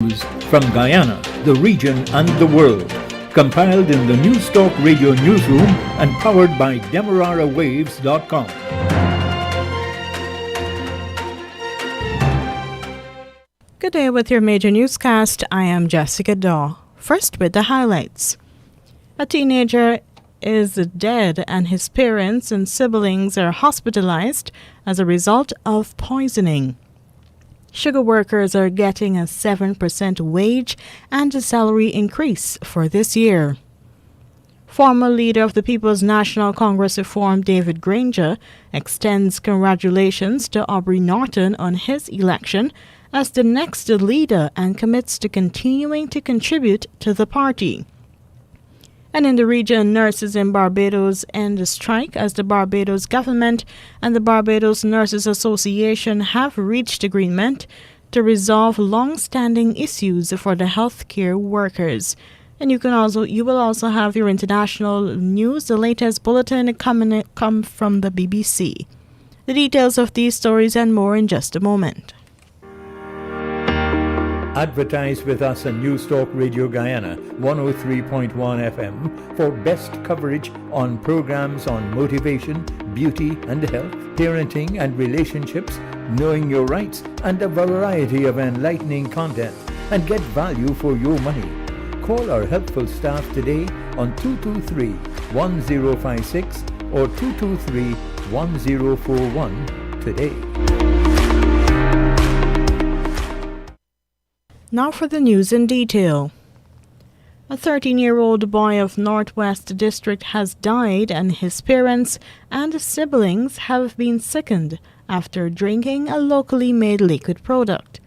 News from Guyana, the region and the world. Compiled in the News Talk Radio newsroom and powered by DemeraraWaves.com. Good day with your major newscast. I am Jessica Daw. First with the highlights. A teenager is dead and his parents and siblings are hospitalized as a result of poisoning. Sugar workers are getting a 7% wage and a salary increase for this year. Former leader of the People's National Congress Reform, David Granger, extends congratulations to Aubrey Norton on his election as the next leader and commits to continuing to contribute to the party. And in the region, nurses in Barbados end the strike as the Barbados government and the Barbados Nurses Association have reached agreement to resolve long-standing issues for the healthcare workers. And you will also have your international news, the latest bulletin come from the BBC. The details of these stories and more in just a moment. Advertise with us on News Talk Radio Guyana 103.1 FM for best coverage on programs on motivation, beauty and health, parenting and relationships, knowing your rights, and a variety of enlightening content, and get value for your money. Call our helpful staff today on 223-1056 or 223-1041 today. Now for the news in detail. A 13-year-old boy of Northwest District has died and his parents and siblings have been sickened after drinking a locally made liquid product.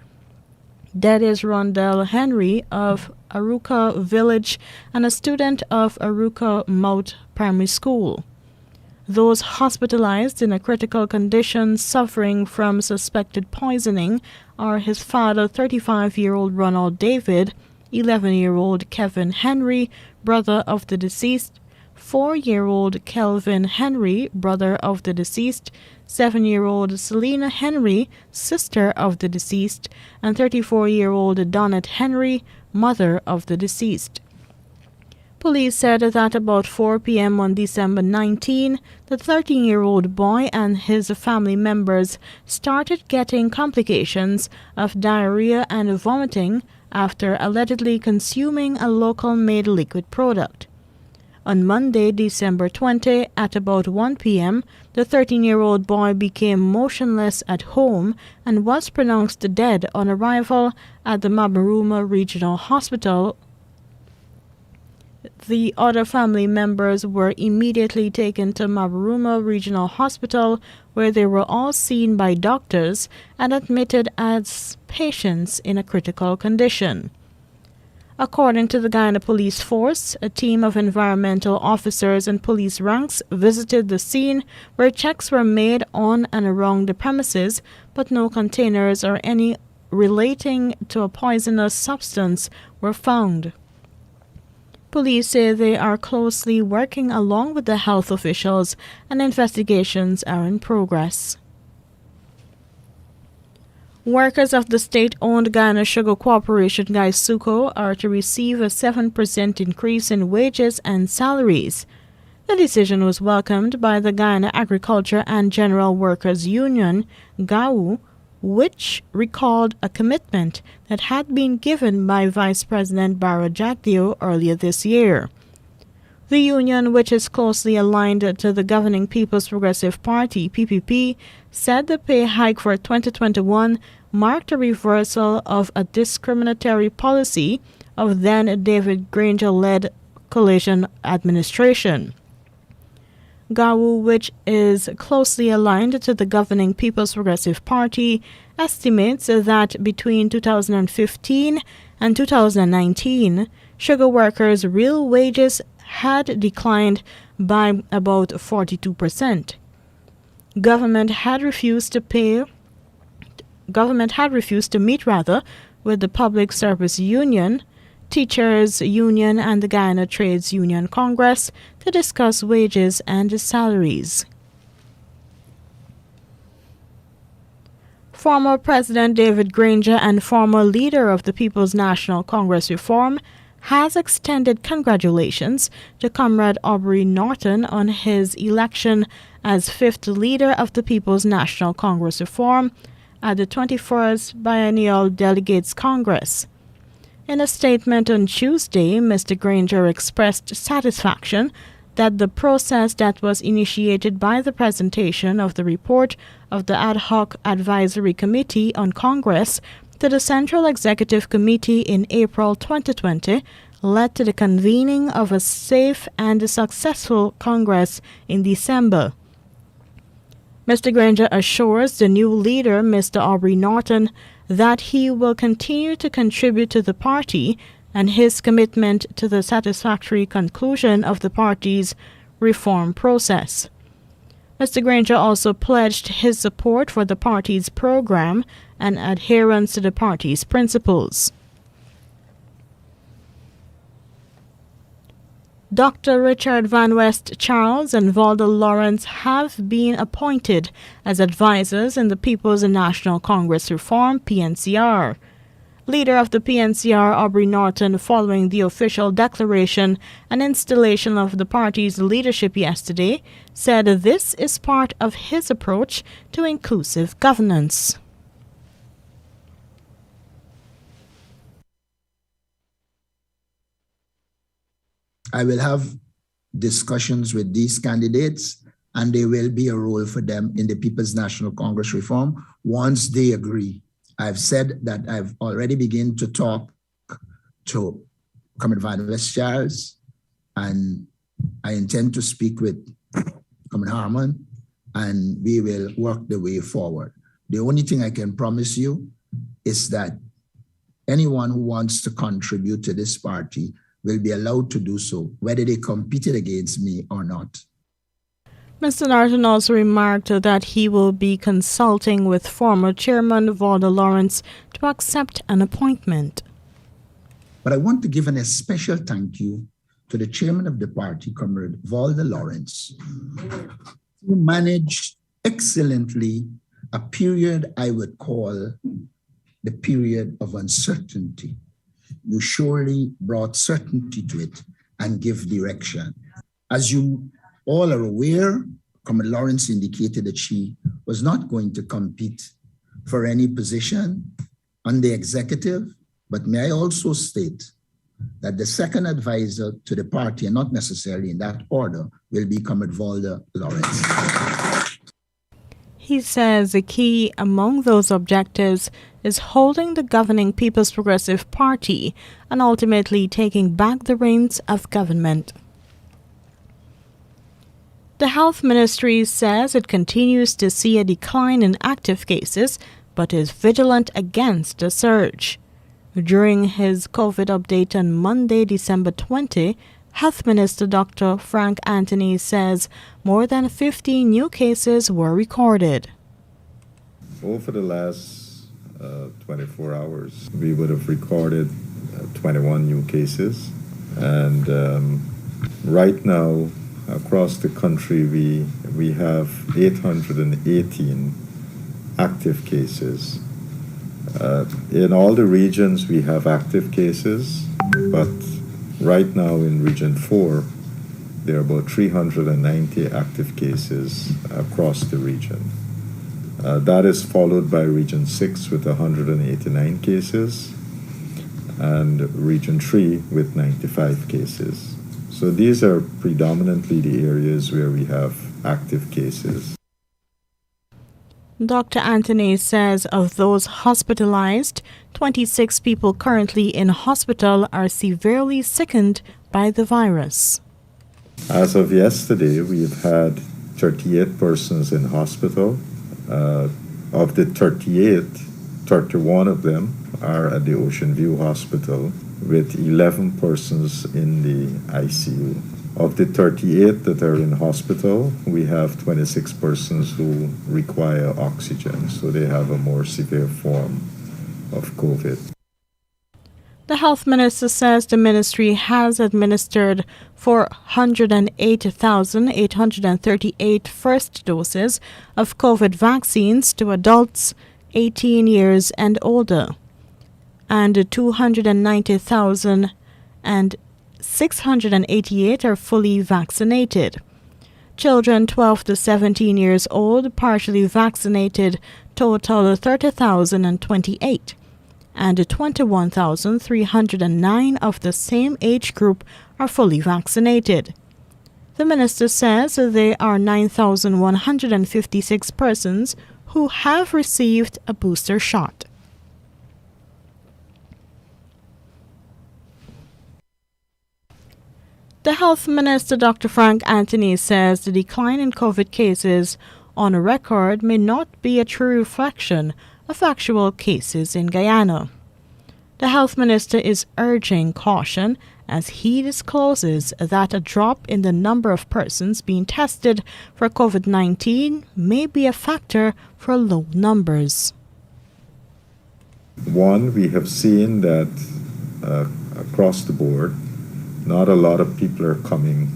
Dead is Rondell Henry of Aruka Village and a student of Aruka Mount Primary School. Those hospitalized in a critical condition suffering from suspected poisoning are his father, 35-year-old Ronald David, 11-year-old Kevin Henry, brother of the deceased, 4-year-old Kelvin Henry, brother of the deceased, 7-year-old Selena Henry, sister of the deceased, and 34-year-old Donette Henry, mother of the deceased. Police said that about 4 p.m. on December 19, the 13-year-old boy and his family members started getting complications of diarrhea and vomiting after allegedly consuming a local-made liquid product. On Monday, December 20, at about 1 p.m., the 13-year-old boy became motionless at home and was pronounced dead on arrival at the Mabaruma Regional Hospital. The other family members were immediately taken to Mabaruma Regional Hospital, where they were all seen by doctors and admitted as patients in a critical condition. According to the Guyana Police Force, a team of environmental officers and police ranks visited the scene where checks were made on and around the premises, but no containers or any relating to a poisonous substance were found. Police say they are closely working along with the health officials and investigations are in progress. Workers of the state-owned Guyana Sugar Corporation, GuySuco, are to receive a 7% increase in wages and salaries. The decision was welcomed by the Guyana Agriculture and General Workers Union, GAU, which recalled a commitment that had been given by Vice President Barra Jagdeo earlier this year. The union, which is closely aligned to the governing People's Progressive Party, PPP, said the pay hike for 2021 marked a reversal of a discriminatory policy of then David Granger-led coalition administration. GAU, which is closely aligned to the governing People's Progressive Party, estimates that between 2015 and 2019, sugar workers' real wages had declined by about 42%. Government had refused to meet with the Public Service Union, Teachers Union and the Guyana Trades Union Congress to discuss wages and salaries. Former President David Granger and former leader of the People's National Congress Reform has extended congratulations to Comrade Aubrey Norton on his election as fifth leader of the People's National Congress Reform at the 21st Biennial Delegates Congress. In a statement on Tuesday, Mr. Granger expressed satisfaction that the process that was initiated by the presentation of the report of the Ad Hoc Advisory Committee on Congress to the Central Executive Committee in April 2020 led to the convening of a safe and successful Congress in December. Mr. Granger assures the new leader, Mr. Aubrey Norton, that he will continue to contribute to the party and his commitment to the satisfactory conclusion of the party's reform process. Mr. Granger also pledged his support for the party's program and adherence to the party's principles. Dr. Richard Van West Charles and Valda Lawrence have been appointed as advisors in the People's National Congress Reform (PNCR). Leader of the PNCR, Aubrey Norton, following the official declaration and installation of the party's leadership yesterday, said this is part of his approach to inclusive governance. I will have discussions with these candidates, and there will be a role for them in the People's National Congress Reform once they agree. I've said that I've already begun to talk to Comrade Van West Charles, and I intend to speak with Comrade Harmon, and we will work the way forward. The only thing I can promise you is that anyone who wants to contribute to this party will be allowed to do so, whether they competed against me or not. Mr. Norton also remarked that he will be consulting with former Chairman Valda Lawrence to accept an appointment. But I want to give a special thank you to the Chairman of the party, Comrade Valda Lawrence, who managed excellently a period I would call the period of uncertainty. You surely brought certainty to it and give direction. As you all are aware, Comrade Lawrence indicated that she was not going to compete for any position on the executive, but may I also state that the second advisor to the party, and not necessarily in that order, will be Comrade Valda Lawrence. He says the key among those objectives is holding the governing People's Progressive Party and ultimately taking back the reins of government. The Health Ministry says it continues to see a decline in active cases, but is vigilant against a surge. During his COVID update on Monday, December 20, Health Minister Dr. Frank Anthony says more than 50 new cases were recorded. Over the last 24 hours, we would have recorded 21 new cases. And right now, across the country, we have 818 active cases. In all the regions, we have active cases, but right now in Region 4, there are about 390 active cases across the region. That is followed by Region 6 with 189 cases and Region 3 with 95 cases. So these are predominantly the areas where we have active cases. Dr. Anthony says of those hospitalized, 26 people currently in hospital are severely sickened by the virus. As of yesterday, we've had 38 persons in hospital. Of the 38, 31 of them are at the Ocean View Hospital, with 11 persons in the ICU. Of the 38 that are in hospital, we have 26 persons who require oxygen, so they have a more severe form of COVID. The health minister says the ministry has administered 408,838 first doses of COVID vaccines to adults, 18 years and older, and 290,688 are fully vaccinated. Children 12 to 17 years old partially vaccinated total 30,028, and 21,309 of the same age group are fully vaccinated. The minister says there are 9,156 persons who have received a booster shot. The Health Minister, Dr. Frank Anthony, says the decline in COVID cases on record may not be a true reflection of actual cases in Guyana. The Health Minister is urging caution as he discloses that a drop in the number of persons being tested for COVID-19 may be a factor for low numbers. One, we have seen that across the board, not a lot of people are coming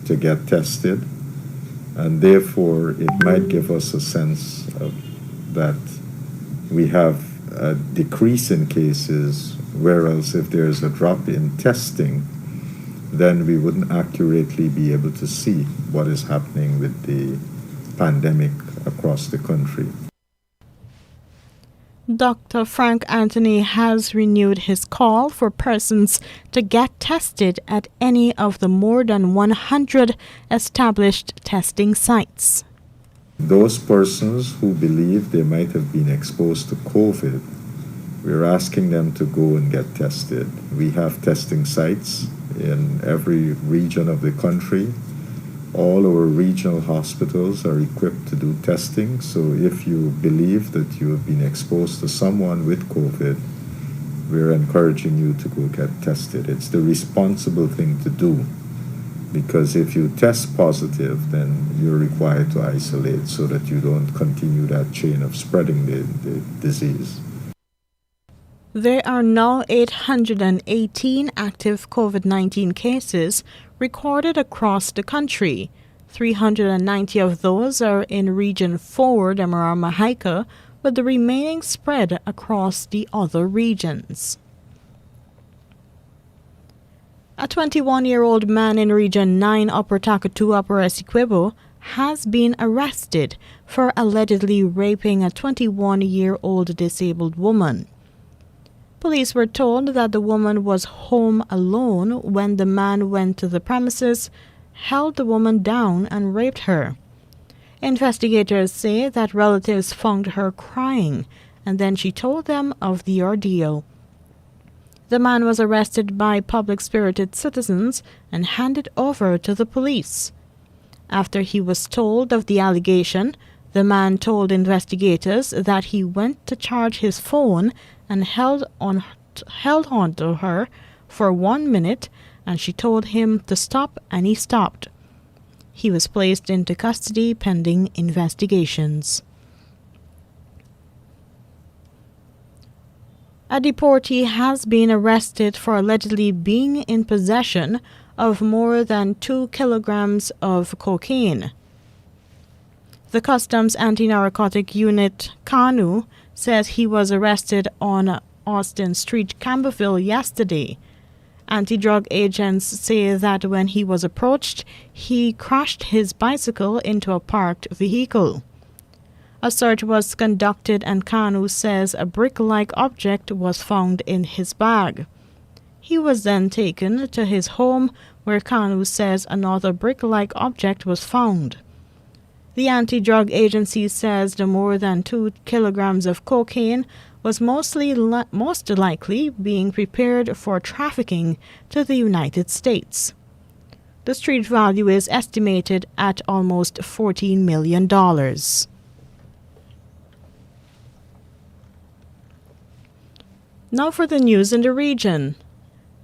to get tested, and therefore it might give us a sense that we have a decrease in cases, whereas if there's a drop in testing, then we wouldn't accurately be able to see what is happening with the pandemic across the country. Dr. Frank Anthony has renewed his call for persons to get tested at any of the more than 100 established testing sites. Those persons who believe they might have been exposed to COVID, we're asking them to go and get tested. We have testing sites in every region of the country. All our regional hospitals are equipped to do testing, so if you believe that you have been exposed to someone with COVID, we're encouraging you to go get tested. It's the responsible thing to do, because if you test positive, then you're required to isolate so that you don't continue that chain of spreading the disease. There are now 818 active COVID-19 cases recorded across the country. 390 of those are in Region 4, Demerara-Mahaica, with the remaining spread across the other regions. A 21-year-old man in Region 9, Upper Takatua, Upper Cueva, has been arrested for allegedly raping a 21-year-old disabled woman. Police were told that the woman was home alone when the man went to the premises, held the woman down, and raped her. Investigators say that relatives found her crying, and then she told them of the ordeal. The man was arrested by public-spirited citizens and handed over to the police. After he was told of the allegation, the man told investigators that he went to charge his phone and held on to her for 1 minute, and she told him to stop, and he stopped. He was placed into custody pending investigations. A deportee has been arrested for allegedly being in possession of more than 2 kilograms of cocaine. The Customs Anti-Narcotic Unit, CANU, says he was arrested on Austin Street, Campbellville, yesterday. Anti-drug agents say that when he was approached, he crashed his bicycle into a parked vehicle. A search was conducted, and Kanu says a brick-like object was found in his bag. He was then taken to his home, where Kanu says another brick-like object was found. The anti-drug agency says the more than 2 kilograms of cocaine was most likely being prepared for trafficking to the United States. The street value is estimated at almost $14 million. Now for the news in the region.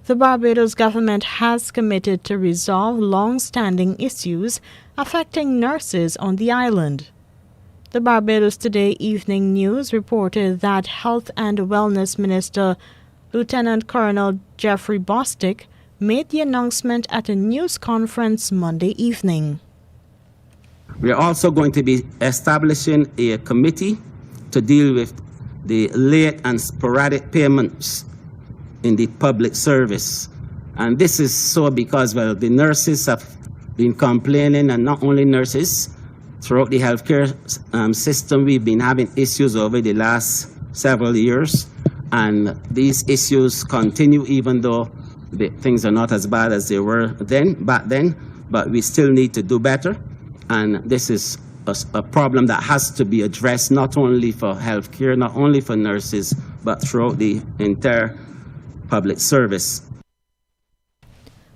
The Barbados government has committed to resolve long-standing issues affecting nurses on the island. The Barbados Today Evening News reported that Health and Wellness Minister Lieutenant Colonel Jeffrey Bostick made the announcement at a news conference Monday evening. We are also going to be establishing a committee to deal with the late and sporadic payments in the public service. And this is so because, well, the nurses have been complaining, and not only nurses, throughout the healthcare system, we've been having issues over the last several years. And these issues continue even though things are not as bad as they were back then, but we still need to do better. And this is a problem that has to be addressed not only for healthcare, not only for nurses, but throughout the entire public service.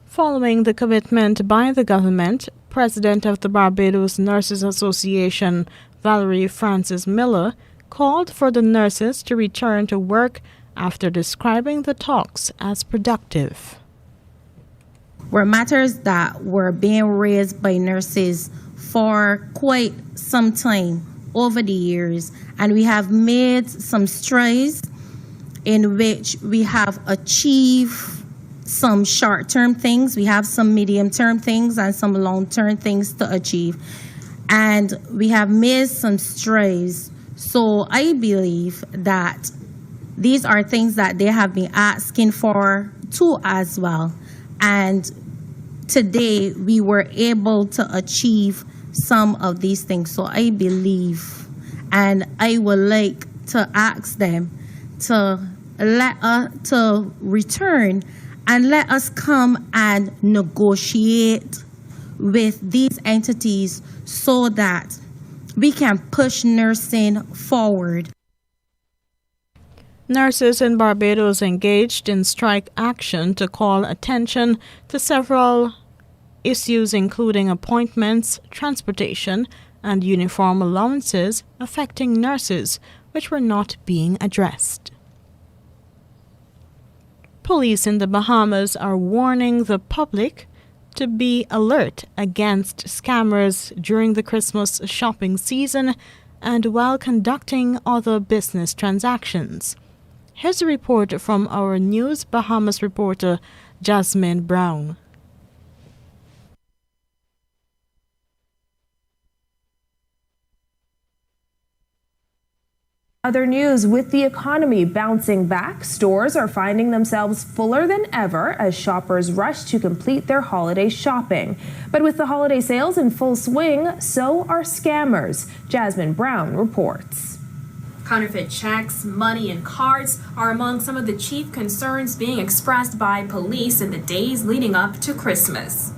Following the commitment by the government, President of the Barbados Nurses Association, Valerie Francis Miller, called for the nurses to return to work after describing the talks as productive. Were matters that were being raised by nurses for quite some time over the years, and we have made some strides in which we have achieved some short-term things, we have some medium-term things, and some long-term things to achieve. And we have made some strides. So I believe that these are things that they have been asking for too as well. And today we were able to achieve some of these things. So I believe, and I would like to ask them to return and let us come and negotiate with these entities so that we can push nursing forward. Nurses in Barbados engaged in strike action to call attention to several issues including appointments, transportation, and uniform allowances affecting nurses, which were not being addressed. Police in the Bahamas are warning the public to be alert against scammers during the Christmas shopping season and while conducting other business transactions. Here's a report from our News Bahamas reporter, Jasmine Brown. Other news, with the economy bouncing back, stores are finding themselves fuller than ever as shoppers rush to complete their holiday shopping. But with the holiday sales in full swing, so are scammers. Jasmine Brown reports. Counterfeit checks, money, and cards are among some of the chief concerns being expressed by police in the days leading up to Christmas.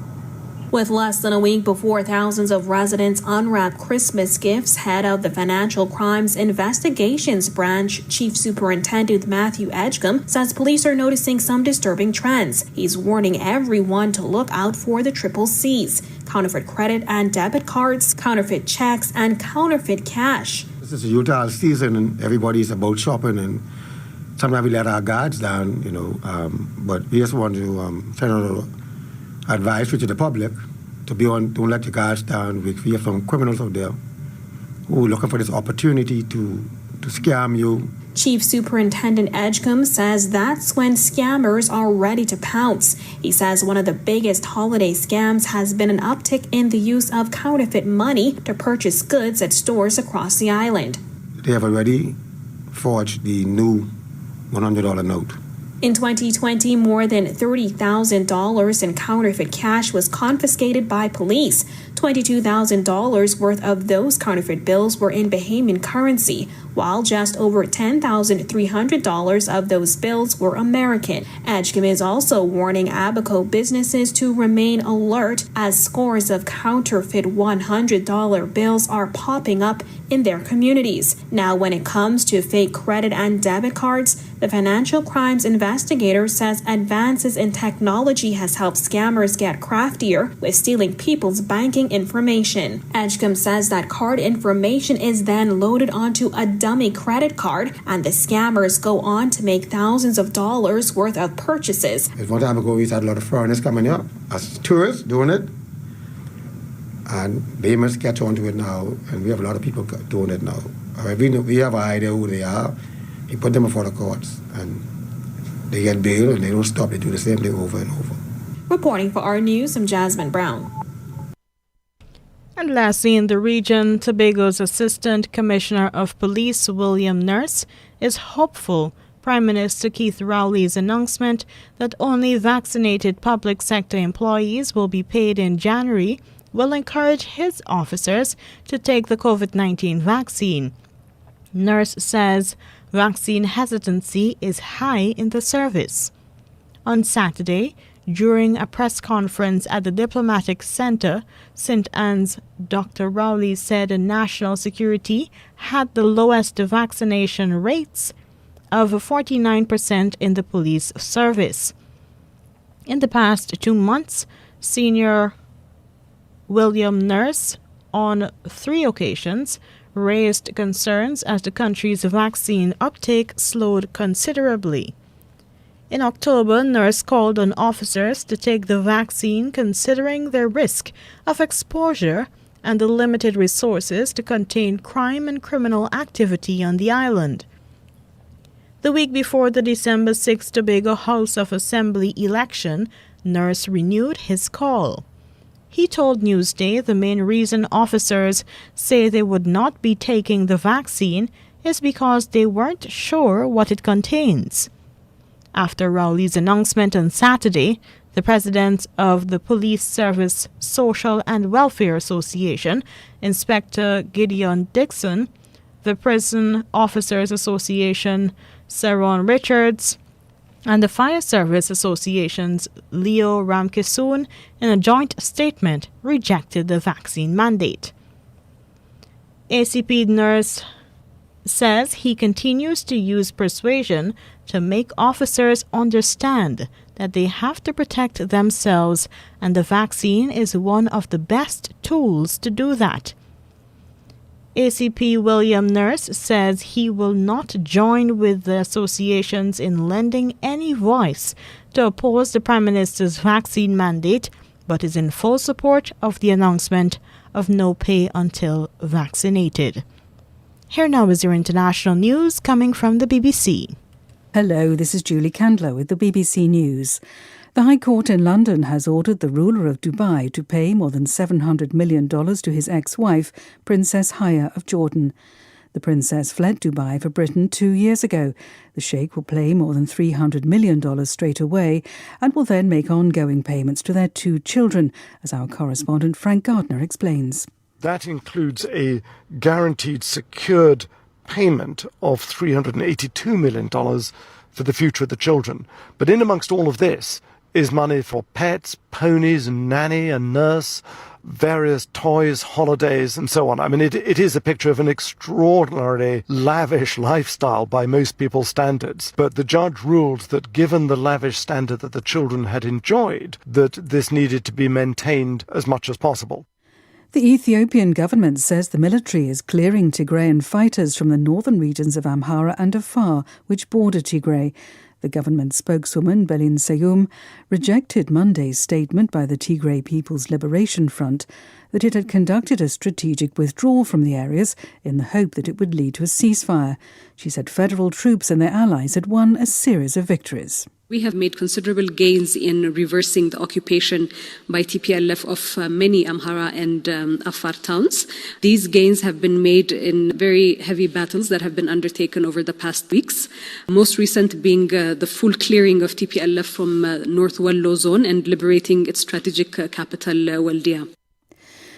With less than a week before thousands of residents unwrap Christmas gifts, head of the Financial Crimes Investigations Branch, Chief Superintendent Matthew Edgecombe, says police are noticing some disturbing trends. He's warning everyone to look out for the triple C's: counterfeit credit and debit cards, counterfeit checks, and counterfeit cash. This is a Utah season and everybody's about shopping, and sometimes we let our guards down, but we just want to send out advice to the public to don't let your guards down. We have some criminals out there who are looking for this opportunity to scam you. Chief Superintendent Edgecombe says that's when scammers are ready to pounce. He says one of the biggest holiday scams has been an uptick in the use of counterfeit money to purchase goods at stores across the island. They have already forged the new $100 note. In 2020, more than $30,000 in counterfeit cash was confiscated by police. $22,000 worth of those counterfeit bills were in Bahamian currency, while just over $10,300 of those bills were American. Edgecombe is also warning Abaco businesses to remain alert as scores of counterfeit $100 bills are popping up in their communities. Now, when it comes to fake credit and debit cards, the Financial Crimes Investigator says advances in technology has helped scammers get craftier with stealing people's banking information. Edgecombe says that card information is then loaded onto a dummy credit card, and the scammers go on to make thousands of dollars worth of purchases. One time ago, we had a lot of foreigners coming up as tourists doing it, and they must catch on to it now, and we have a lot of people doing it now. We have an idea who they are. We put them before the courts, and they get bail, and they don't stop. They do the same thing over and over. Reporting for our news, I'm Jasmine Brown. And lastly, in the region, Tobago's Assistant Commissioner of Police, William Nurse, is hopeful Prime Minister Keith Rowley's announcement that only vaccinated public sector employees will be paid in January will encourage his officers to take the COVID-19 vaccine. Nurse says vaccine hesitancy is high in the service. On Saturday, during a press conference at the Diplomatic Center, St. Anne's, Dr. Rowley said national security had the lowest vaccination rates of 49% in the police service. In the past 2 months, Senior William Nurse, on 3 occasions, raised concerns as the country's vaccine uptake slowed considerably. In October, Nurse called on officers to take the vaccine considering their risk of exposure and the limited resources to contain crime and criminal activity on the island. The week before the December 6 Tobago House of Assembly election, Nurse renewed his call. He told Newsday the main reason officers say they would not be taking the vaccine is because they weren't sure what it contains. After Rowley's announcement on Saturday, the president of the Police Service Social and Welfare Association, Inspector Gideon Dixon, the Prison Officers Association, Saron Richards, and the Fire Service Association's Leo Ramkisoon, in a joint statement, rejected the vaccine mandate. ACP Nurse says he continues to use persuasion to make officers understand that they have to protect themselves, and the vaccine is one of the best tools to do that. ACP William Nurse says he will not join with the associations in lending any voice to oppose the Prime Minister's vaccine mandate, but is in full support of the announcement of no pay until vaccinated. Here now is your international news coming from the BBC. Hello, this is Julie Candler with the BBC News. The High Court in London has ordered the ruler of Dubai to pay more than $700 million to his ex-wife, Princess Haya of Jordan. The princess fled Dubai for Britain 2 years ago. The sheikh will pay more than $300 million straight away and will then make ongoing payments to their 2 children, as our correspondent Frank Gardner explains. That includes a guaranteed secured payment of $382 million for the future of the children. But in amongst all of this is money for pets, ponies, nanny and nurse, various toys, holidays and so on. I mean, it is a picture of an extraordinarily lavish lifestyle by most people's standards. But the judge ruled that given the lavish standard that the children had enjoyed, that this needed to be maintained as much as possible. The Ethiopian government says the military is clearing Tigrayan fighters from the northern regions of Amhara and Afar, which border Tigray. The government spokeswoman, Belin Seyum, rejected Monday's statement by the Tigray People's Liberation Front that it had conducted a strategic withdrawal from the areas in the hope that it would lead to a ceasefire. She said federal troops and their allies had won a series of victories. We have made considerable gains in reversing the occupation by TPLF of many Amhara and Afar towns. These gains have been made in very heavy battles that have been undertaken over the past weeks, most recent being the full clearing of TPLF from North Wallo zone and liberating its strategic capital, Waldia.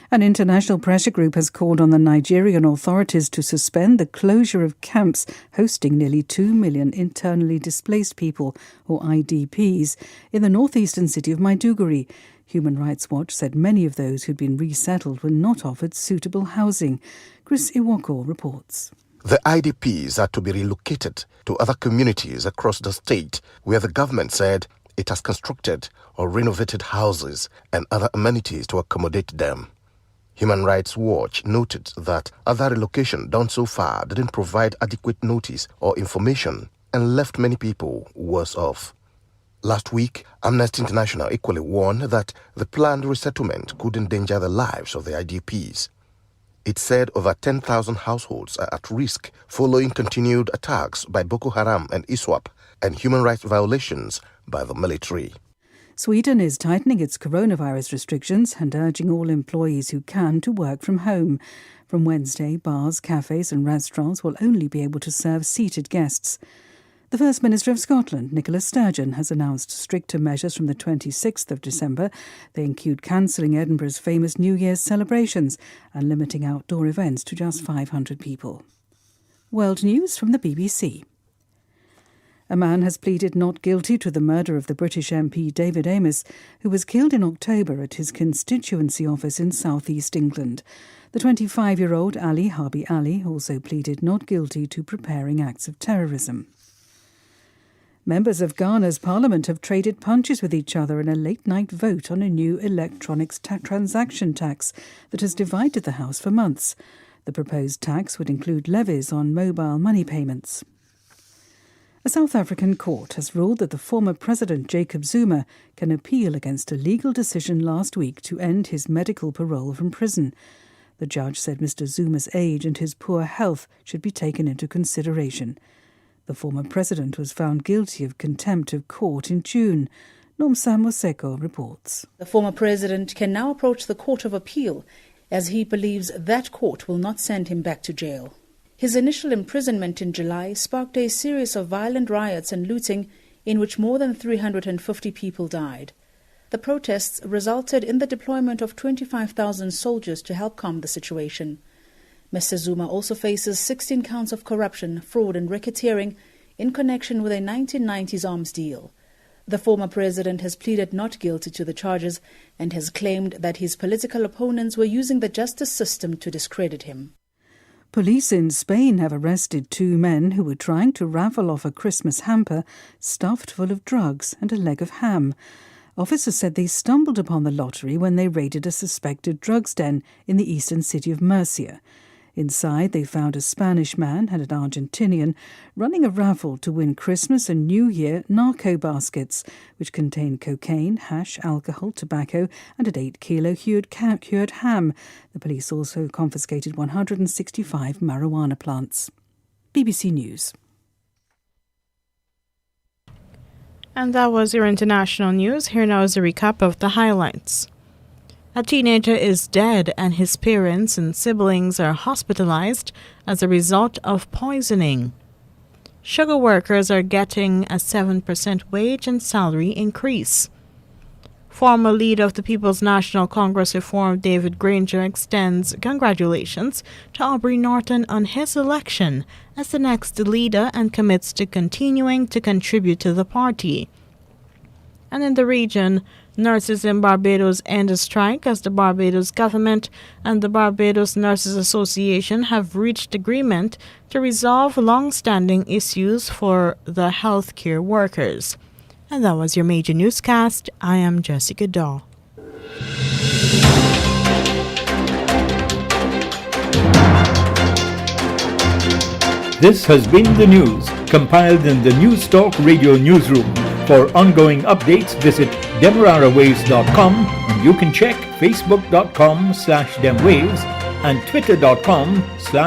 An international pressure group has called on the Nigerian authorities to suspend the closure of camps hosting nearly 2 million internally displaced people, or IDPs, in the northeastern city of Maiduguri. Human Rights Watch said many of those who'd been resettled were not offered suitable housing. Chris Iwoko reports. The IDPs are to be relocated to other communities across the state where the government said it has constructed or renovated houses and other amenities to accommodate them. Human Rights Watch noted that other relocation done so far didn't provide adequate notice or information and left many people worse off. Last week, Amnesty International equally warned that the planned resettlement could endanger the lives of the IDPs. It said over 10,000 households are at risk following continued attacks by Boko Haram and ISWAP and human rights violations by the military. Sweden is tightening its coronavirus restrictions and urging all employees who can to work from home. From Wednesday, bars, cafes and restaurants will only be able to serve seated guests. The First Minister of Scotland, Nicola Sturgeon, has announced stricter measures from the 26th of December. They include cancelling Edinburgh's famous New Year's celebrations and limiting outdoor events to just 500 people. World News from the BBC. A man has pleaded not guilty to the murder of the British MP David Amess, who was killed in October at his constituency office in South East England. The 25-year-old Ali Harbi Ali also pleaded not guilty to preparing acts of terrorism. Members of Ghana's parliament have traded punches with each other in a late-night vote on a new electronics transaction tax that has divided the House for months. The proposed tax would include levies on mobile money payments. A South African court has ruled that the former President Jacob Zuma can appeal against a legal decision last week to end his medical parole from prison. The judge said Mr. Zuma's age and his poor health should be taken into consideration. The former president was found guilty of contempt of court in June. Nomsa Moseko reports. The former president can now approach the Court of Appeal as he believes that court will not send him back to jail. His initial imprisonment in July sparked a series of violent riots and looting in which more than 350 people died. The protests resulted in the deployment of 25,000 soldiers to help calm the situation. Mr. Zuma also faces 16 counts of corruption, fraud and racketeering in connection with a 1990s arms deal. The former president has pleaded not guilty to the charges and has claimed that his political opponents were using the justice system to discredit him. Police in Spain have arrested 2 men who were trying to raffle off a Christmas hamper stuffed full of drugs and a leg of ham. Officers said they stumbled upon the lottery when they raided a suspected drugs den in the eastern city of Murcia. Inside, they found a Spanish man and an Argentinian running a raffle to win Christmas and New Year narco baskets, which contained cocaine, hash, alcohol, tobacco and an 8-kilo cured ham. The police also confiscated 165 marijuana plants. BBC News. And that was your international news. Here now is a recap of the highlights. A teenager is dead and his parents and siblings are hospitalized as a result of poisoning. Sugar workers are getting a 7% wage and salary increase. Former leader of the People's National Congress Reform, David Granger, extends congratulations to Aubrey Norton on his election as the next leader and commits to continuing to contribute to the party. And in the region, nurses in Barbados end a strike as the Barbados government and the Barbados Nurses Association have reached agreement to resolve long-standing issues for the healthcare workers. And that was your major newscast. I am Jessica Daw. This has been the news, compiled in the News Talk Radio Newsroom. For ongoing updates, visit demerarawaves.com, and you can check facebook.com/demwaves and twitter.com/